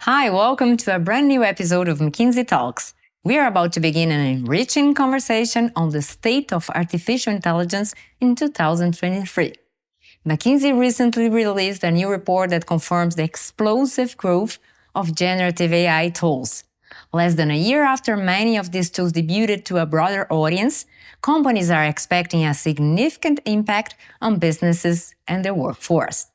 Hi, welcome to a brand new episode of McKinsey Talks. We are about to begin an enriching conversation on the state of artificial intelligence in 2023. McKinsey recently released a new report that confirms the explosive growth of generative AI tools. Less than a year after many of these tools debuted to a broader audience, companies are expecting a significant impact on businesses and their workforce.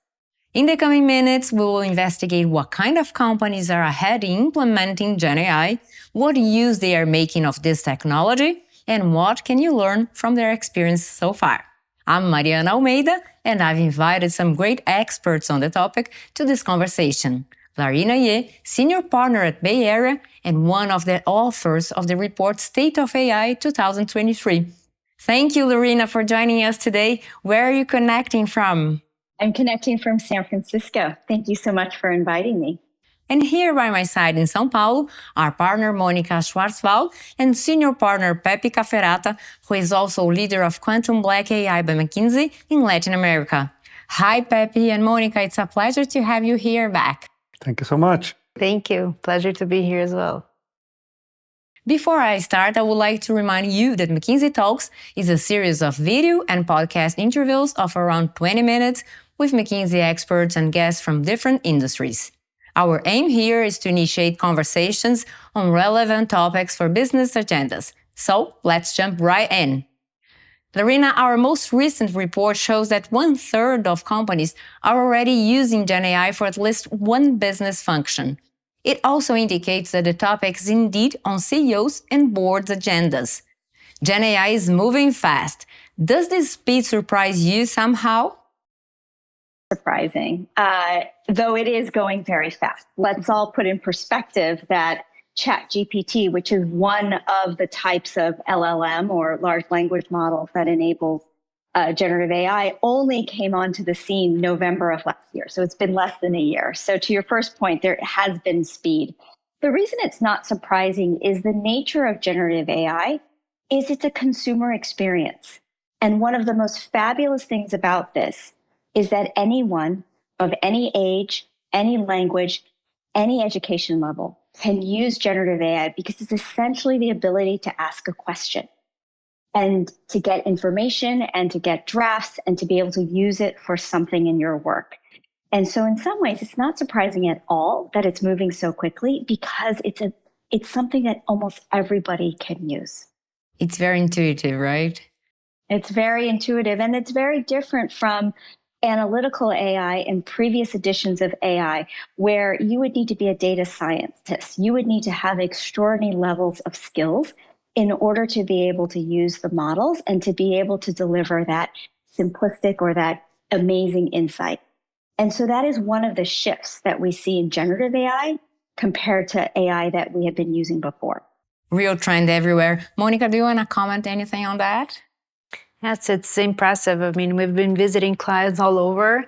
In the coming minutes, we will investigate what kind of companies are ahead in implementing GenAI, what use they are making of this technology, and what can you learn from their experience so far. I'm Mariana Almeida, and I've invited some great experts on the topic to this conversation. Lareina Yee, senior partner at Bay Area and one of the authors of the report State of AI 2023. Thank you, Lareina, for joining us today. Where are you connecting from? I'm connecting from San Francisco. Thank you so much for inviting me. And here by my side in São Paulo, our partner Monica Szwarcwald and senior partner Pepe Cafferata, who is also leader of Quantum Black AI by McKinsey in Latin America. Hi, Pepe and Monica. It's a pleasure to have you here back. Thank you so much. Thank you. Pleasure to be here as well. Before I start, I would like to remind you that McKinsey Talks is a series of video and podcast interviews of around 20 minutes with McKinsey experts and guests from different industries. Our aim here is to initiate conversations on relevant topics for business agendas. So let's jump right in. Lareina, our most recent report shows that 1/3 of companies are already using GenAI for at least one business function. It also indicates that the topic is indeed on CEOs and boards' agendas. GenAI is moving fast. Does this speed surprise you somehow? Surprising, though it is going very fast. Let's all put in perspective that ChatGPT, which is one of the types of LLM or large language models that enables generative AI, only came onto the scene November of last year. So it's been less than a year. So to your first point, there has been speed. The reason it's not surprising is the nature of generative AI is it's a consumer experience. And one of the most fabulous things about this is that anyone of any age, any language, any education level can use generative AI because it's essentially the ability to ask a question and to get information and to get drafts and to be able to use it for something in your work. And so in some ways, it's not surprising at all that it's moving so quickly because it's something that almost everybody can use. It's very intuitive, right? It's very intuitive, and it's very different from analytical AI and previous editions of AI, where you would need to be a data scientist. You would need to have extraordinary levels of skills in order to be able to use the models and to be able to deliver that simplistic or that amazing insight. And so that is one of the shifts that we see in generative AI compared to AI that we have been using before. Real trend everywhere. Monica, do you want to comment anything on that? Yes, it's impressive. I mean, we've been visiting clients all over,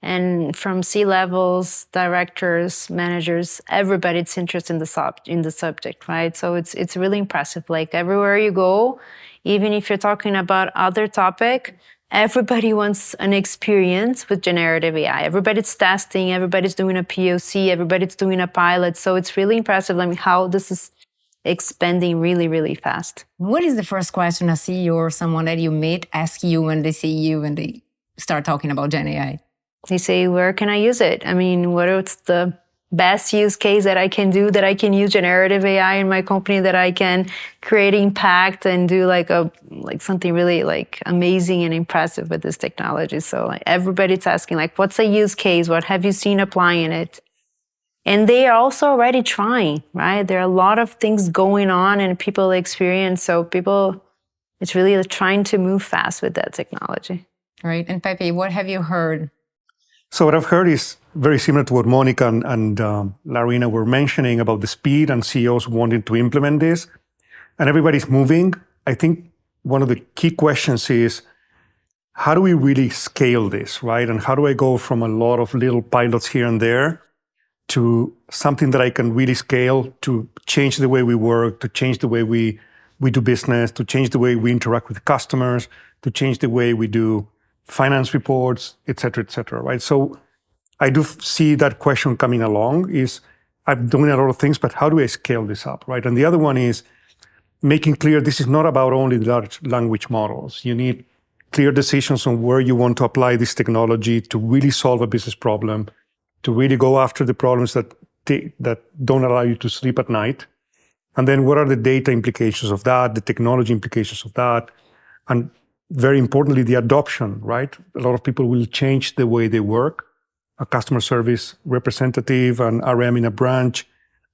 and from C-levels, directors, managers, everybody's interested in the subject, right? So it's really impressive. Like everywhere you go, even if you're talking about other topic, everybody wants an experience with generative AI. Everybody's testing, everybody's doing a POC, everybody's doing a pilot. So it's really impressive. I mean, how this is expanding really, really fast. What is the first question a CEO or someone that you meet ask you when they see you and they start talking about GenAI? They say, where can I use it? I mean, what's the best use case that I can do, that I can use generative AI in my company, that I can create impact and do like something really like amazing and impressive with this technology. So like everybody's asking like, what's a use case? What have you seen applying it? And they are also already trying, right? There are a lot of things going on and people experience. So it's really trying to move fast with that technology. Right. And Pepe, what have you heard? So what I've heard is very similar to what Monica and Lareina were mentioning about the speed and CEOs wanting to implement this. And everybody's moving. I think one of the key questions is, how do we really scale this, right? And how do I go from a lot of little pilots here and there to something that I can really scale to change the way we work, to change the way we do business, to change the way we interact with customers, to change the way we do finance reports, et cetera, right? So I do see that question coming along is, I'm doing a lot of things, but how do I scale this up, right? And the other one is making clear this is not about only large language models. You need clear decisions on where you want to apply this technology to really solve a business problem, to really go after the problems that don't allow you to sleep at night. And then what are the data implications of that, the technology implications of that, and very importantly, the adoption, right? A lot of people will change the way they work. A customer service representative, an RM in a branch,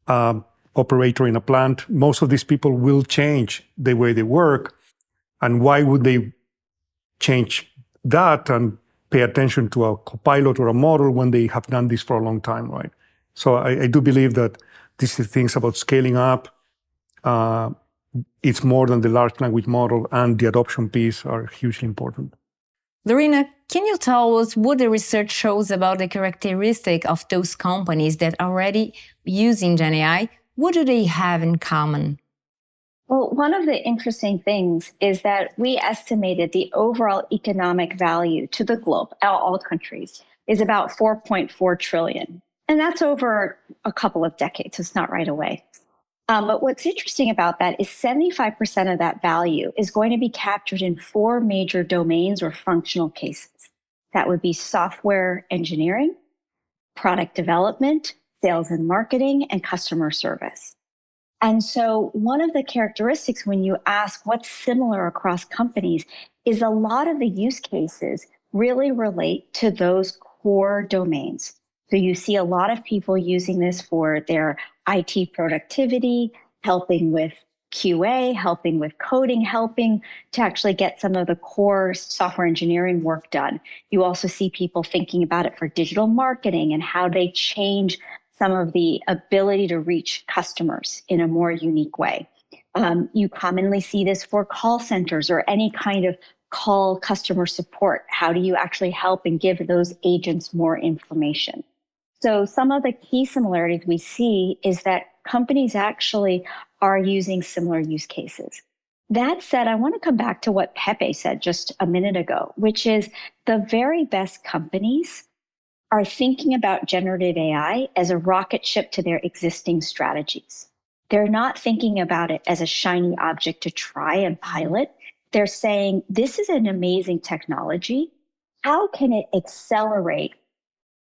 operator in a plant. Most of these people will change the way they work. And why would they change that and pay attention to a copilot or a model when they have done this for a long time, right? So I do believe that these things about scaling up, it's more than the large language model, and the adoption piece are hugely important. Lareina, can you tell us what the research shows about the characteristic of those companies that are already using GenAI? What do they have in common? Well, one of the interesting things is that we estimated the overall economic value to the globe, all countries, is about 4.4 trillion. And that's over a couple of decades. It's not right away. But what's interesting about that is 75% of that value is going to be captured in 4 major domains or functional cases. That would be software engineering, product development, sales and marketing, and customer service. And so one of the characteristics when you ask what's similar across companies is a lot of the use cases really relate to those core domains. So you see a lot of people using this for their IT productivity, helping with QA, helping with coding, helping to actually get some of the core software engineering work done. You also see people thinking about it for digital marketing and how they change some of the ability to reach customers in a more unique way. You commonly see this for call centers or any kind of call customer support. How do you actually help and give those agents more information? So some of the key similarities we see is that companies actually are using similar use cases. That said, I want to come back to what Pepe said just a minute ago, which is the very best companies are thinking about generative AI as a rocket ship to their existing strategies. They're not thinking about it as a shiny object to try and pilot. They're saying, this is an amazing technology. How can it accelerate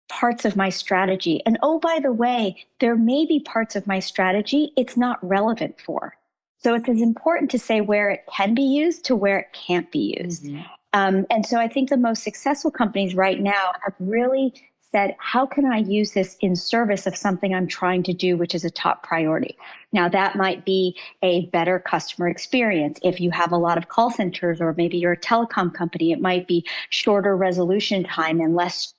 parts of my strategy? And oh, by the way, there may be parts of my strategy it's not relevant for. So it's as important to say where it can be used to where it can't be used. Mm-hmm. And so I think the most successful companies right now have really said, how can I use this in service of something I'm trying to do, which is a top priority? Now, that might be a better customer experience. If you have a lot of call centers, or maybe you're a telecom company, it might be shorter resolution time and less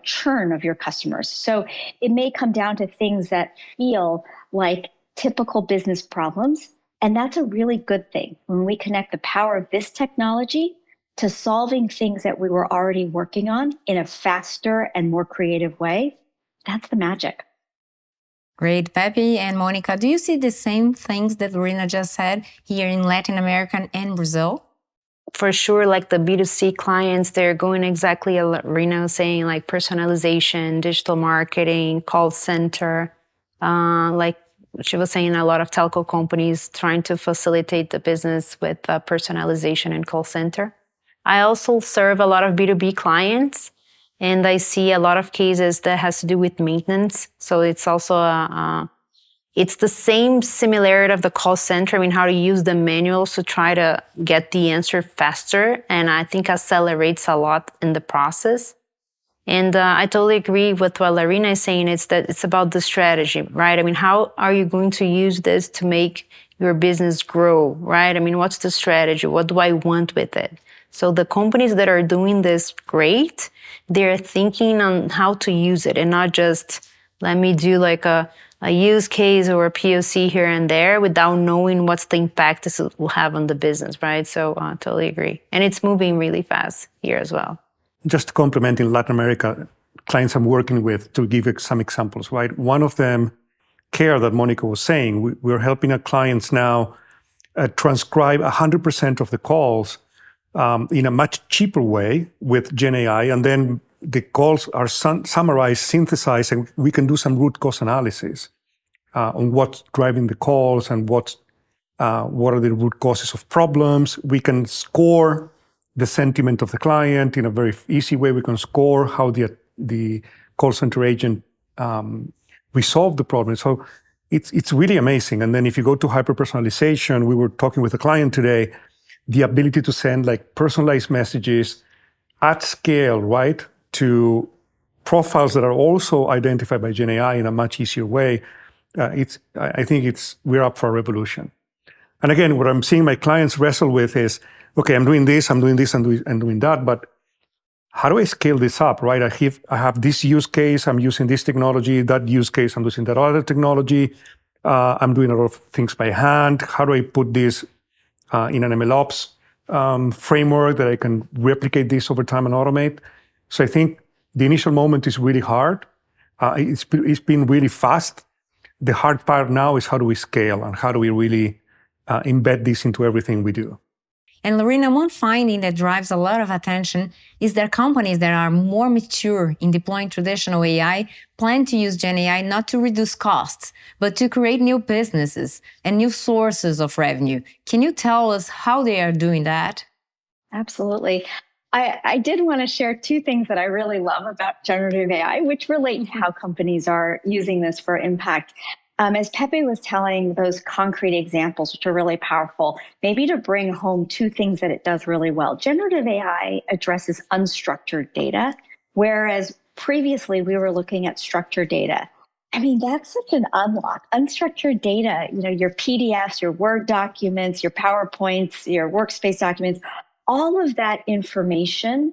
churn of your customers. So it may come down to things that feel like typical business problems. And that's a really good thing. When we connect the power of this technology to solving things that we were already working on in a faster and more creative way, that's the magic. Great. Pepe and Monica, do you see the same things that Lareina just said here in Latin America and Brazil? For sure, like the B2C clients, they're going exactly as Lareina was saying, like personalization, digital marketing, call center. Like she was saying, a lot of telco companies trying to facilitate the business with personalization and call center. I also serve a lot of B2B clients, and I see a lot of cases that has to do with maintenance. So it's also it's the same similarity of the call center. I mean, how to use the manuals to try to get the answer faster. And I think accelerates a lot in the process. And I totally agree with what Lareina is saying. It's that it's about the strategy, right? I mean, how are you going to use this to make your business grow, right? I mean, what's the strategy? What do I want with it? So the companies that are doing this great, they're thinking on how to use it and not just let me do like a use case or a POC here and there without knowing what's the impact this will have on the business, right? So I totally agree. And it's moving really fast here as well. Just to complement in Latin America, clients I'm working with, to give some examples, right? One of them, Care, that Monica was saying, we're helping our clients now transcribe 100% of the calls in a much cheaper way with GenAI, and then the calls are summarized, synthesized, and we can do some root cause analysis on what's driving the calls and what are the root causes of problems. We can score the sentiment of the client in a very easy way. We can score how the call center agent resolved the problem. So it's really amazing. And then if you go to hyper-personalization, we were talking with a client today, the ability to send like personalized messages at scale, right, to profiles that are also identified by GenAI in a much easier way. I think we're up for a revolution. And again, what I'm seeing my clients wrestle with is, okay, I'm doing this, I'm doing this, and doing that, but how do I scale this up, right? I have this use case, I'm using this technology, that use case, I'm using that other technology. I'm doing a lot of things by hand. How do I put this in an MLOps framework that I can replicate this over time and automate? So I think the initial moment is really hard. It's been really fast. The hard part now is how do we scale and how do we really embed this into everything we do. And Lareina, one finding that drives a lot of attention is that companies that are more mature in deploying traditional AI plan to use GenAI not to reduce costs, but to create new businesses and new sources of revenue. Can you tell us how they are doing that? Absolutely. I did want to share two things that I really love about generative AI, which relate to how companies are using this for impact. As Pepe was telling those concrete examples, which are really powerful, maybe to bring home two things that it does really well. Generative AI addresses unstructured data, whereas previously we were looking at structured data. I mean, that's such an unlock. Unstructured data, your PDFs, your Word documents, your PowerPoints, your workspace documents, all of that information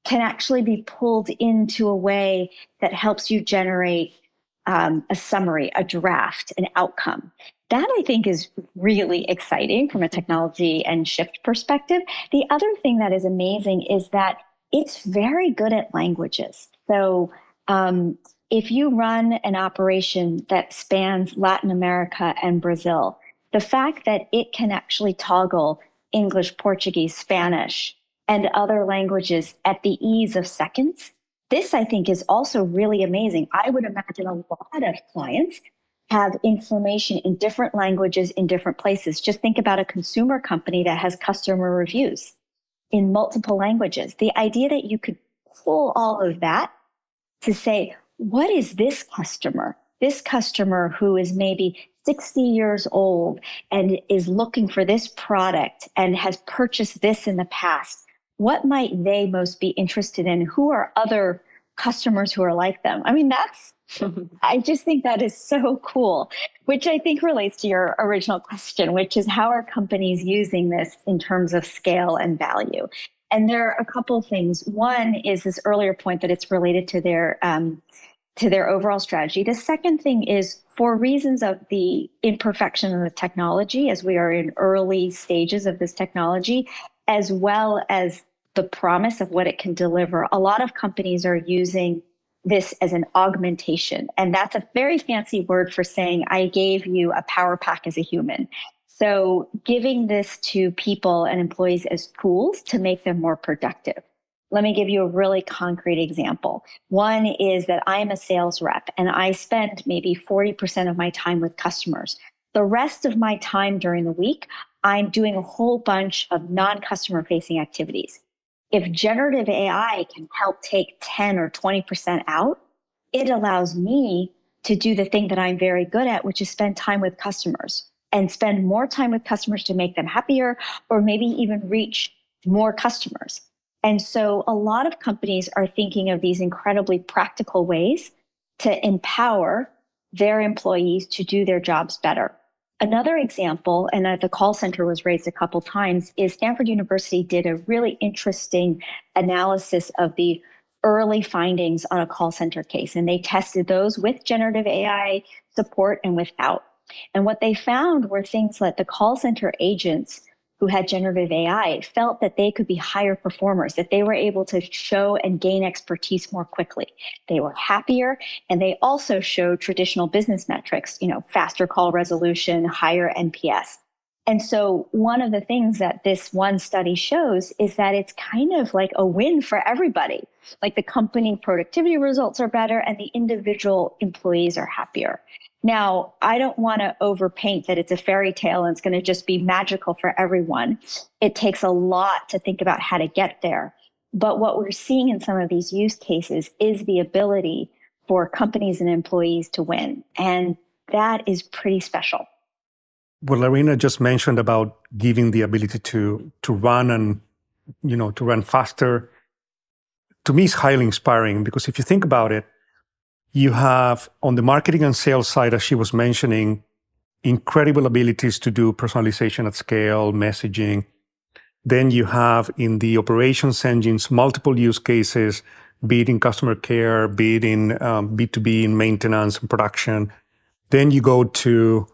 can actually be pulled into a way that helps you generate a summary, a draft, an outcome. That I think is really exciting from a technology and shift perspective. The other thing that is amazing is that it's very good at languages. So if you run an operation that spans Latin America and Brazil, the fact that it can actually toggle English, Portuguese, Spanish, and other languages at the ease of seconds, this, I think, is also really amazing. I would imagine a lot of clients have information in different languages in different places. Just think about a consumer company that has customer reviews in multiple languages. The idea that you could pull all of that to say, what is this customer? This customer who is maybe 60 years old and is looking for this product and has purchased this in the past. What might they most be interested in? Who are other customers who are like them? I mean, I just think that is so cool, which I think relates to your original question, which is how are companies using this in terms of scale and value? And there are a couple of things. One is this earlier point that it's related to their overall strategy. The second thing is for reasons of the imperfection of the technology, as we are in early stages of this technology, as well as the promise of what it can deliver. A lot of companies are using this as an augmentation. And that's a very fancy word for saying, I gave you a power pack as a human. So giving this to people and employees as tools to make them more productive. Let me give you a really concrete example. One is that I'm a sales rep and I spend maybe 40% of my time with customers. The rest of my time during the week, I'm doing a whole bunch of non-customer facing activities. If generative AI can help take 10 or 20% out, it allows me to do the thing that I'm very good at, which is spend time with customers and spend more time with customers to make them happier or maybe even reach more customers. And so a lot of companies are thinking of these incredibly practical ways to empower their employees to do their jobs better. Another example, and the call center was raised a couple times, is Stanford University did a really interesting analysis of the early findings on a call center case. And they tested those with generative AI support and without. And what they found were things like the call center agents who had generative AI felt that they could be higher performers, that they were able to show and gain expertise more quickly. They were happier, and they also showed traditional business metrics, faster call resolution, higher NPS. And so one of the things that this one study shows is that it's kind of like a win for everybody. Like the company productivity results are better and the individual employees are happier. Now, I don't want to overpaint that it's a fairy tale and it's going to just be magical for everyone. It takes a lot to think about how to get there. But what we're seeing in some of these use cases is the ability for companies and employees to win. And that is pretty special. What Lareina just mentioned about giving the ability to run and, to run faster, to me is highly inspiring, because if you think about it, you have on the marketing and sales side, as she was mentioning, incredible abilities to do personalization at scale, messaging. Then you have in the operations engines, multiple use cases, be it in customer care, be it in B2B, in maintenance and production. Then you go to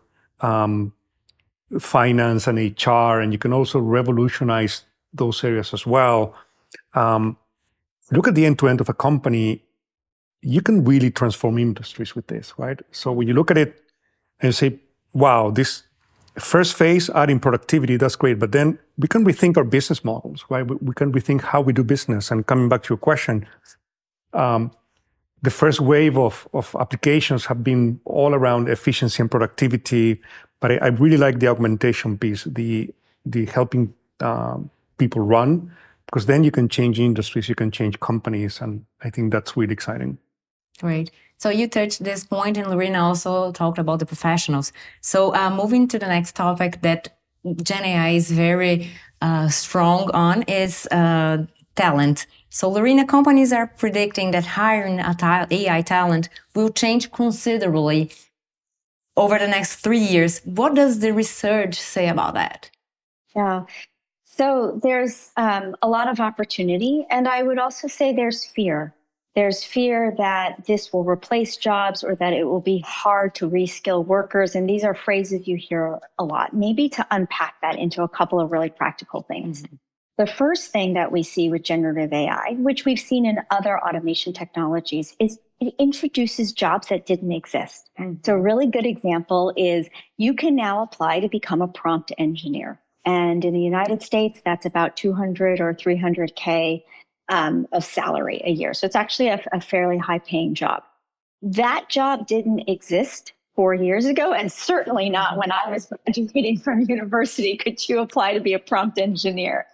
finance and HR, and you can also revolutionize those areas as well. Look at the end-to-end of a company. You can really transform industries with this, right? So when you look at it and you say, wow, this first phase, adding productivity, that's great. But then we can rethink our business models, right? We can rethink how we do business. And coming back to your question, the first wave of applications have been all around efficiency and productivity. But I really like the augmentation piece, the helping people run, because then you can change industries, you can change companies. And I think that's really exciting. Great. So you touched this point, and Lareina also talked about the professionals. So moving to the next topic that GenAI is very strong on is talent. So Lareina, companies are predicting that hiring AI talent will change considerably over the next 3 years. What does the research say about that? Yeah. So there's a lot of opportunity, and I would also say there's fear. There's fear that this will replace jobs or that it will be hard to reskill workers. And these are phrases you hear a lot. Maybe to unpack that into a couple of really practical things. Mm-hmm. The first thing that we see with generative AI, which we've seen in other automation technologies, is it introduces jobs that didn't exist. Mm-hmm. So a really good example is you can now apply to become a prompt engineer. And in the United States, that's about 200 or 300K of salary a year. So it's actually a fairly high paying job. That job didn't exist 4 years ago, and certainly not when I was graduating from university could you apply to be a prompt engineer.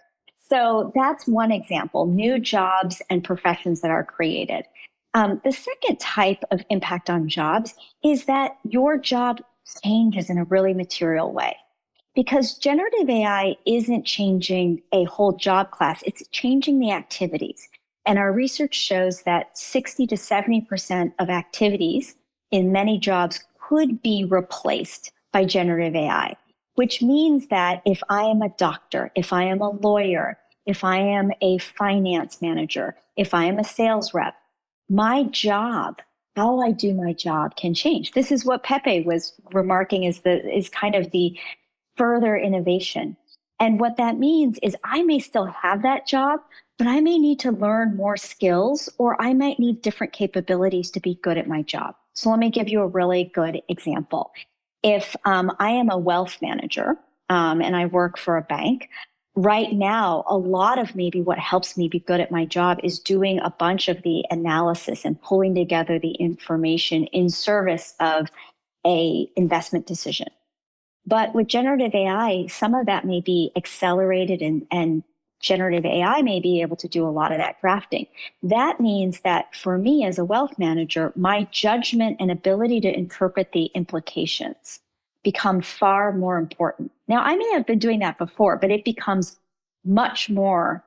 So that's one example, new jobs and professions that are created. The second type of impact on jobs is that your job changes in a really material way. Because generative AI isn't changing a whole job class, it's changing the activities. And our research shows that 60 to 70% of activities in many jobs could be replaced by generative AI, which means that if I am a doctor, if I am a lawyer, if I am a finance manager, if I am a sales rep, my job, how I do my job can change. This is what Pepe was remarking is kind of the further innovation. And what that means is I may still have that job, but I may need to learn more skills, or I might need different capabilities to be good at my job. So let me give you a really good example. If I am a wealth manager and I work for a bank, right now, a lot of maybe what helps me be good at my job is doing a bunch of the analysis and pulling together the information in service of a investment decision. But with generative AI, some of that may be accelerated and generative AI may be able to do a lot of that drafting. That means that for me as a wealth manager, my judgment and ability to interpret the implications become far more important. Now, I may have been doing that before, but it becomes much more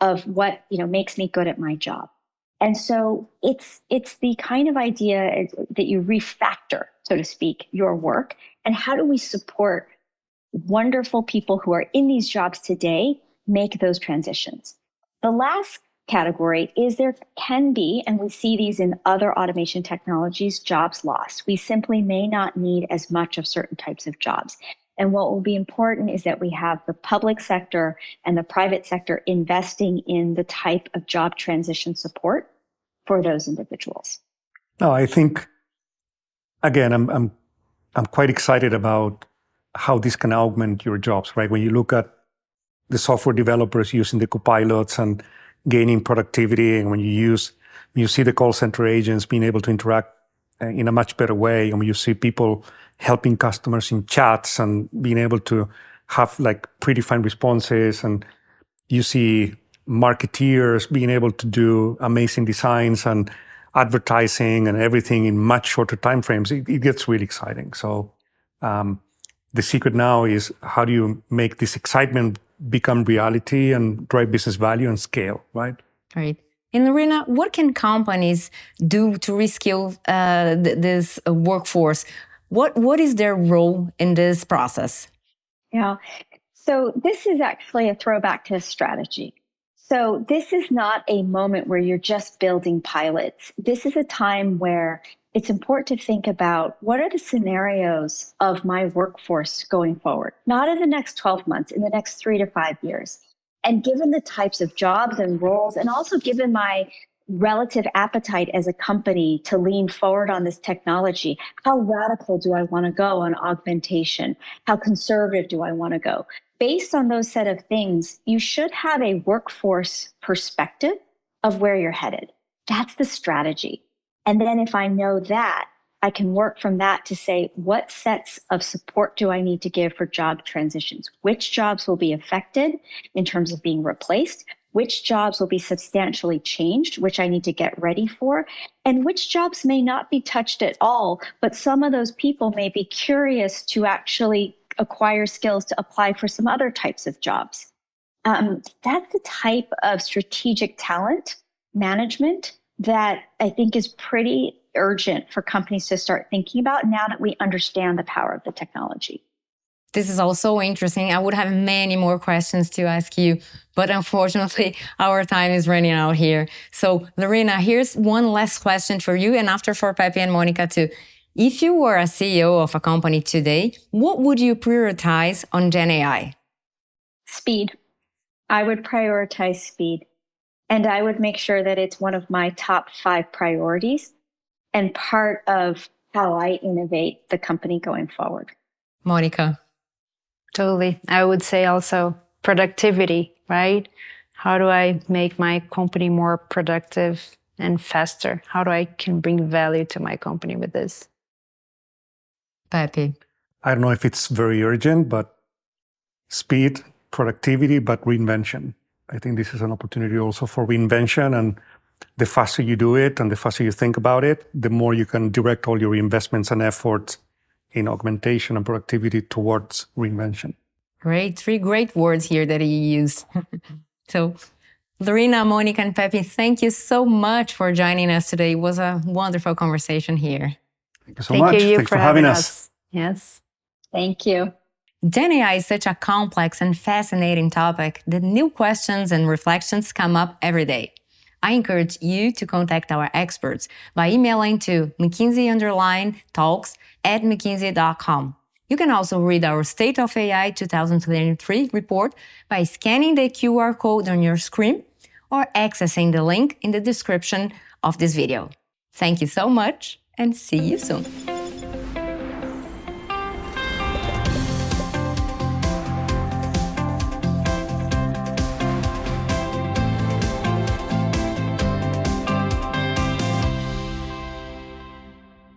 of what makes me good at my job. And so it's the kind of idea that you refactor, so to speak, your work. And how do we support wonderful people who are in these jobs today make those transitions? The last category is there can be, and we see these in other automation technologies, jobs lost. We simply may not need as much of certain types of jobs. And what will be important is that we have the public sector and the private sector investing in the type of job transition support for those individuals. No, I think, again, I'm quite excited about how this can augment your jobs, right? When you look at the software developers using the copilots and gaining productivity, and when you see the call center agents being able to interact in a much better way, and when you see people helping customers in chats and being able to have like predefined responses, and you see marketeers being able to do amazing designs and advertising and everything in much shorter timeframes, it gets really exciting. So the secret now is how do you make this excitement become reality and drive business value and scale, right? Right. And Lareina, what can companies do to reskill this workforce? What is their role in this process? Yeah. So this is actually a throwback to strategy. So this is not a moment where you're just building pilots. This is a time where it's important to think about what are the scenarios of my workforce going forward, not in the next 12 months, in the next 3 to 5 years. And given the types of jobs and roles, and also given my relative appetite as a company to lean forward on this technology, how radical do I want to go on augmentation? How conservative do I want to go? Based on those set of things, you should have a workforce perspective of where you're headed. That's the strategy. And then if I know that, I can work from that to say, what sets of support do I need to give for job transitions? Which jobs will be affected in terms of being replaced? Which jobs will be substantially changed, which I need to get ready for? And which jobs may not be touched at all, but some of those people may be curious to actually acquire skills to apply for some other types of jobs. That's the type of strategic talent management that I think is pretty urgent for companies to start thinking about now that we understand the power of the technology. This is also interesting. I would have many more questions to ask you, but unfortunately, our time is running out here. So, Lareina, here's one last question for you, and after for Pepe and Monica too. If you were a CEO of a company today, what would you prioritize on GenAI? Speed. I would prioritize speed. And I would make sure that it's one of my top 5 priorities and part of how I innovate the company going forward. Monica. Totally. I would say also productivity, right? How do I make my company more productive and faster? How do I can bring value to my company with this? Pepe. I don't know if it's very urgent, but speed, productivity, but reinvention. I think this is an opportunity also for reinvention, and the faster you do it and the faster you think about it, the more you can direct all your investments and efforts in augmentation and productivity towards reinvention. Great. 3 great words here that you used. So, Lareina, Monica, and Pepe, thank you so much for joining us today. It was a wonderful conversation here. Thank you so much. Thanks for having us. Yes. Thank you. GenAI is such a complex and fascinating topic that new questions and reflections come up every day. I encourage you to contact our experts by emailing to McKinsey_Talks@mckinsey.com. You can also read our State of AI 2023 report by scanning the QR code on your screen or accessing the link in the description of this video. Thank you so much and see you soon.